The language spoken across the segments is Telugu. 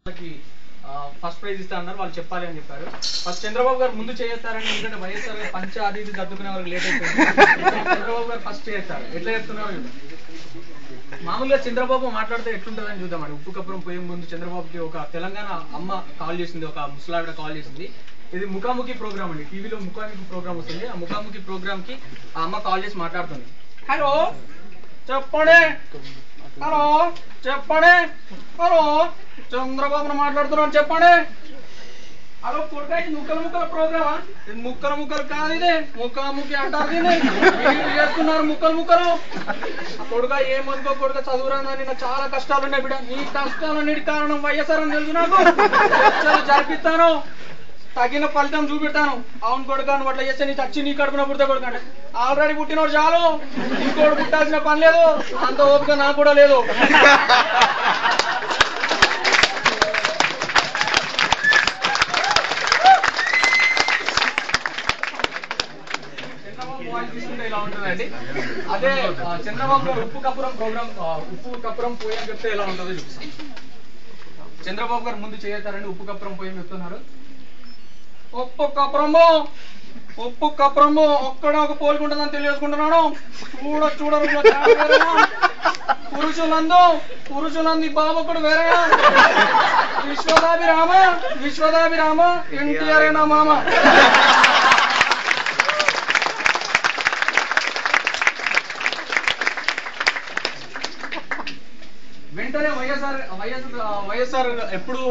ఫస్ట్ ప్రైజ్ ఇస్తా అన్నారు, వాళ్ళు చెప్పాలి అని చెప్పారు. ఫస్ట్ చంద్రబాబు గారు ముందు చేస్తారని, ఎందుకంటే వైఎస్ఆర్ గారు పంచ అది ఇది సర్దుకునే వరకు లేట్ అయిపోయింది. చంద్రబాబు గారు ఫస్ట్ చేస్తారు. ఎట్లా చెప్తున్నారు? మామూలుగా చంద్రబాబు మాట్లాడితే ఎట్లుంటుందని చూద్దామండి. ఉప్పు కప్పురం పోయే ముందు చంద్రబాబుకి ఒక తెలంగాణ అమ్మ కాల్ చేసింది, ఒక ముసలావిడ కాల్ చేసింది. ఇది ముఖాముఖి ప్రోగ్రామ్ అండి, టీవీలో ముఖాముఖి ప్రోగ్రామ్ వస్తుంది. ఆ ముఖాముఖి ప్రోగ్రామ్ కి ఆ అమ్మ కాల్ చేసి మాట్లాడుతుంది. హలో చెప్పండి, హలో చెప్పండి, హలో చంద్రబాబును మాట్లాడుతున్నాను చెప్పండి. హలో కొడుకా, ఇది ముక్కల ప్రోగ్రామా? ఇది ముక్కలు కాదు, ఇది ముఖాముఖి అంటారు. చేస్తున్నారు ముక్కలు. కొడుకా ఏమనుకో కొడుక, చదువురాని నాకు చాలా కష్టాలు ఉన్నాయి బిడ్డ. నీ కష్టాలన్నిటి కారణం వైఎస్ఆర్ అని తెలుసు నాకు. జరిపిస్తాను, తగిన ఫలితం చూపెడతాను. అవును కొడుక, నువ్వు అట్లా చేస్తే నీ చచ్చి నీ కడుపున పుడతా కొడుక అంటే, ఆల్రెడీ పుట్టినోడు చాలు, ఇంకోటి పుట్టాల్సిన పని లేదు, అంత ఓపిక నాకు కూడా లేదు. ఇలా ఉంటుందండి. అదే చంద్రబాబు గారు ఉప్పు కప్పురం పోయి అని చెప్తే ఎలా ఉంటుందో చూపిస్తాం. చంద్రబాబు గారు ముందు చేస్తారండి, ఉప్పు కప్పురం పోయి చెప్తున్నారు. ఉప్పు కప్పురము ఒక్కడ ఒక పోలికుంటుందని తెలియజేసుకుంటున్నాను. చూడరు పురుషులందు బాబొక్కడు వేరే. విశ్వదాభిరామ ఎన్టీఆర్ నా మామ. వెంటనే వైఎస్ఆర్ ఎప్పుడు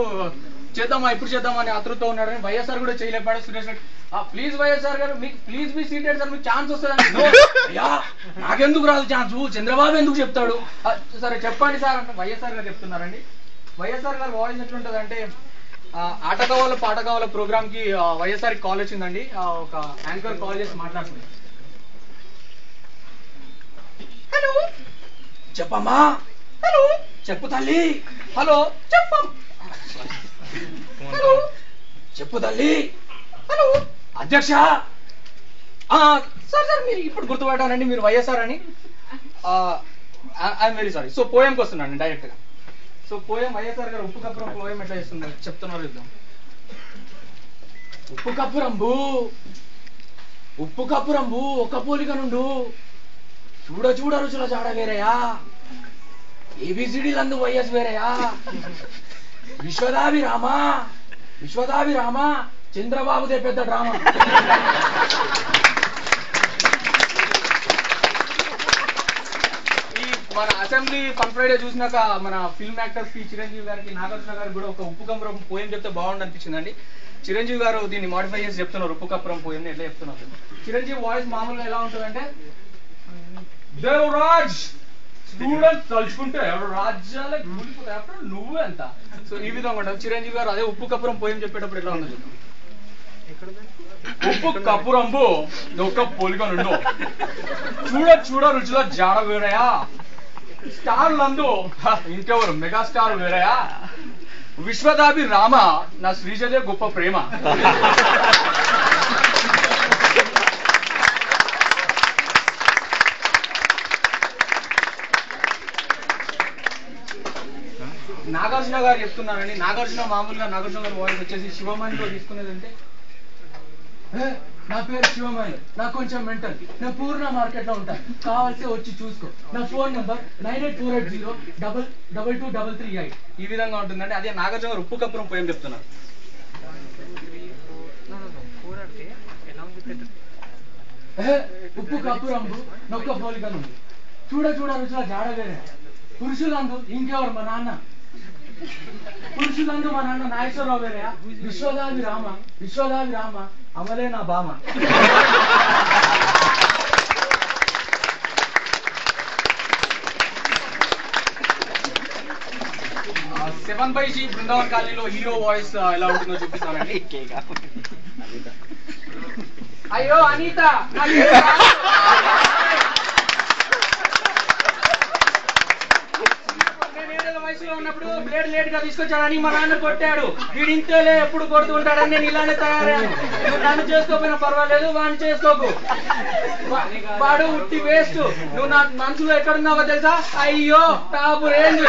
చేద్దామా అని ఆతృతతో ఉన్నాడని వైఎస్ఆర్ కూడా చేయలేపాడు. సురేష్ ప్లీజ్ వైఎస్ఆర్ గారు, మీకు ప్లీజ్ మీ సీటెడ్ సార్, మీకు ఛాన్స్ వస్తుంది. అయ్యా నాకెందుకు రాదు ఛాన్స్, చంద్రబాబు ఎందుకు చెప్తాడు, సరే చెప్పండి సార్ అంటే వైఎస్ఆర్ గారు చెప్తున్నారండి. వైఎస్ఆర్ గారు వాయిస్ ఎట్లుంటది అంటే, ఆట కావాల పాట కావాల ప్రోగ్రామ్ కి వైఎస్ఆర్ కాల్ వచ్చిందండి. ఒక యాంకర్ కాల్ చేసి మాట్లాడుతుంది. హలో చెప్పమ్మా, హలో చెప్పు తల్లి, హలో హలో చెప్పు తల్లి, హలో అధ్యక్ష. సార్ మీరు ఇప్పుడు గుర్తుపట్టానండి, మీరు వైఎస్ఆర్ అని. I'm very sorry. సో పోయంకి వస్తున్నాను డైరెక్ట్ గా. సో పోయం వైఎస్ఆర్ గారు ఉప్పు కప్పురం పోయం ఎట్లా చేస్తున్నారు చెప్తున్నారు చూద్దాం. ఉప్పు కప్పురంబు ఒక్క పోలిక నుండు చూడ రుచుల జాడ వేరయా. ఏబిసిడీలందు వైఎస్ వేరయా. విశ్వదాభిరామ చంద్రబాబుదే పెద్ద డ్రామా. ఈ మన అసెంబ్లీ ఫన్ ఫ్రైడే చూసినాక మన ఫిల్మ్ యాక్టర్స్ కి చిరంజీవి గారికి, నాగార్జున గారికి కూడా ఒక ఉప్పు కప్పురం పోయం చెప్తే బాగుండు అనిపించిందండి. చిరంజీవి గారు దీన్ని మాడిఫై చేసి చెప్తున్నారు, ఉప్పు కప్పురం పోయం ఎట్లా చెప్తున్నారు. చిరంజీవి వాయిస్ మామూలుగా ఎలా ఉంటుందంటే, దేవరాజ్ స్టూడెంట్స్ తలుచుకుంటే ఎవరు రాజ్యాలకు కూలిపోతాయి, నువ్వు ఎంత. సో ఈ విధంగా ఉంటుంది. చిరంజీవి గారు అదే ఉప్పు కప్పురం పోయం చెప్పేటప్పుడు ఎట్లా ఉందో చూద్దాం. ఉప్పు కప్పురంబు ఒక్క పోలిక నుండు చూడ రుచిలో జాడ వేరయా. స్టార్లందు ఇంకెవరు మెగాస్టార్ వేరయా. విశ్వదాభిరామ నా శ్రీజదే గొప్ప ప్రేమ. నాగార్జున గారు చెప్తున్నారండి. మామూలుగా నాగార్జున గారి వాయిస్ వచ్చేసి శివమణిలో తీసుకునేదంటే, నా పేరు శివమణి, నాకు కొంచెం మెంటల్, నేను పూర్ణ మార్కెట్ లో ఉంటాను, కావాల్సి వచ్చి చూసుకో, నా ఫోన్ నంబర్ 984802223338. ఈ విధంగా ఉంటుందండి. అదే నాగార్జున గారు ఉప్పు కప్పురం పోయం చెప్తున్నారు. ఉప్పు కప్పురంబు నొక్క పోలిక నుండి చూడ రుచుల జాడ వేరే. పురుషులందు ఇంకెవరు మా నాన్న నాగేశ్వరరావు వేరయా. విశ్వదాభిరామ అమలే నా బామ. 7/G బృందావన్ కాలనీలో హీరో వాయిస్ ఎలా ఉంటుందో చూపిస్తానండి. అయ్యో అనిత, వయసులో ఉన్నప్పుడు బ్లేడ్ లేట్ గా తీసుకొచ్చాడని మా నాన్న కొట్టాడు. వీడింతేలే ఎప్పుడు కొడుతూ ఉంటాడని నేను ఇలానే తయారయ్యాను. నువ్వు నన్ను చేసుకోకపోయినా పర్వాలేదు, వాడిని చేసుకోకు. వాడు ఉట్టి వేస్ట్. నువ్వు నా మనసులో ఎక్కడున్నావో తెలుసా? అయ్యో టాపు రేంజ్.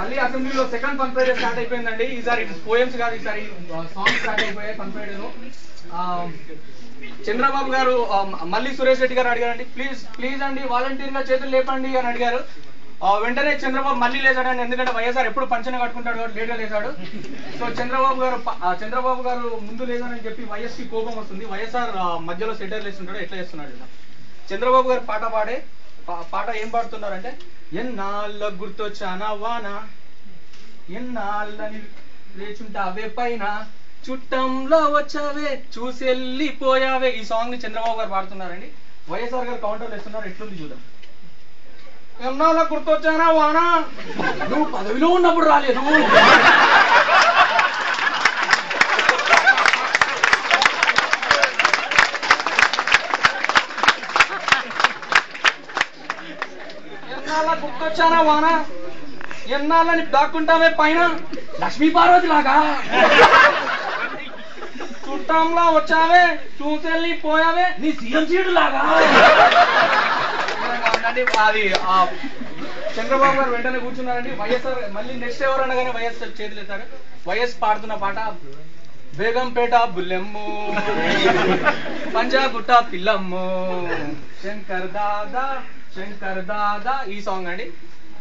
మళ్ళీ అసెంబ్లీలో సెకండ్ ఫన్ ఫ్రైడే స్టార్ట్ అయిపోయిందండి. ఈసారి పోయమ్స్ కాదు, ఈసారి సాంగ్స్ స్టార్ట్ అయిపోయాయి ఫన్ ఫ్రైడేలో. చంద్రబాబు గారు మళ్ళీ సురేష్ రెడ్డి గారు అడిగారండి, ప్లీజ్ ప్లీజ్ అండి వాలంటీర్ గా చేతులు లేపండి అని అడిగారు. వెంటనే చంద్రబాబు మళ్ళీ లేచాడండి, ఎందుకంటే వైఎస్ఆర్ ఎప్పుడు పంచన కట్టుకుంటాడు కాబట్టి లేట్గా లేచాడు. సో చంద్రబాబు గారు ముందు లేదని చెప్పి వైఎస్ కి కోపం వస్తుంది. వైఎస్ఆర్ మధ్యలో సెటర్ లేస్తుంటాడు, ఎట్లా చేస్తున్నాడు. చంద్రబాబు గారు పాట ఏం పాడుతున్నారంటే, ఎన్నాళ్ళ గుర్తొచ్చానా వాన, ఎన్నాళ్ళని లేచుంటావే పైన, చుట్టంలో వచ్చావే చూసెళ్ళిపోయావే. ఈ సాంగ్ ని చంద్రబాబు గారు పాడుతున్నారండి. వైఎస్ఆర్ గారు కౌంటర్లు వేస్తున్నారు, ఎట్లుంది చూద్దాం. ఎన్నాళ్ళ గుర్తొచ్చానా వాన, నువ్వు పదవిలో ఉన్నప్పుడు రాలేదు, ఎన్నాళ్ళ గుర్తొచ్చానా వాన, ఎన్నాళ్ళని దాక్కుంటావే పైన, లక్ష్మీ పార్వతి లాగా చుట్టంలో వచ్చావే చూసెళ్ళిపోయావే నీ సీఎం సీటు లాగా. అది చంద్రబాబు గారు వెంటనే కూర్చున్నారండి. వైఎస్ఆర్ మళ్ళీ నెక్స్ట్ ఎవరు అనగానే వైఎస్ఆర్ చేతులు ఎత్తారు. వైఎస్ పాడుతున్న పాట బేగంపేట బుల్లెమ్ము, పంజాగుట్ట పిల్లమ్ము, శంకర్ దాదా ఈ సాంగ్ అండి.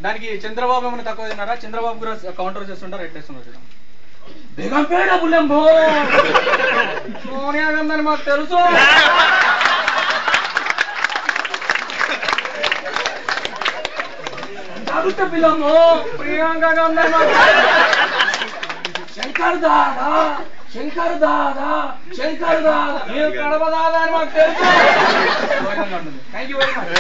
దానికి చంద్రబాబు ఏమైనా తక్కువ తిన్నారా? చంద్రబాబు కూడా కౌంటర్ చేస్తుంటారు, ఎట్లేస్తున్నారు చూడండి. బేగంపేట బుల్లెమ్ము, సోనియా గాంధీ అని మాకు తెలుసు, పిల్లమ్ము ప్రియాంక గాంధీ, శంకర్ దాదా మీరు కడప దాదా అని మాకు తెలుసు. Thank you very much.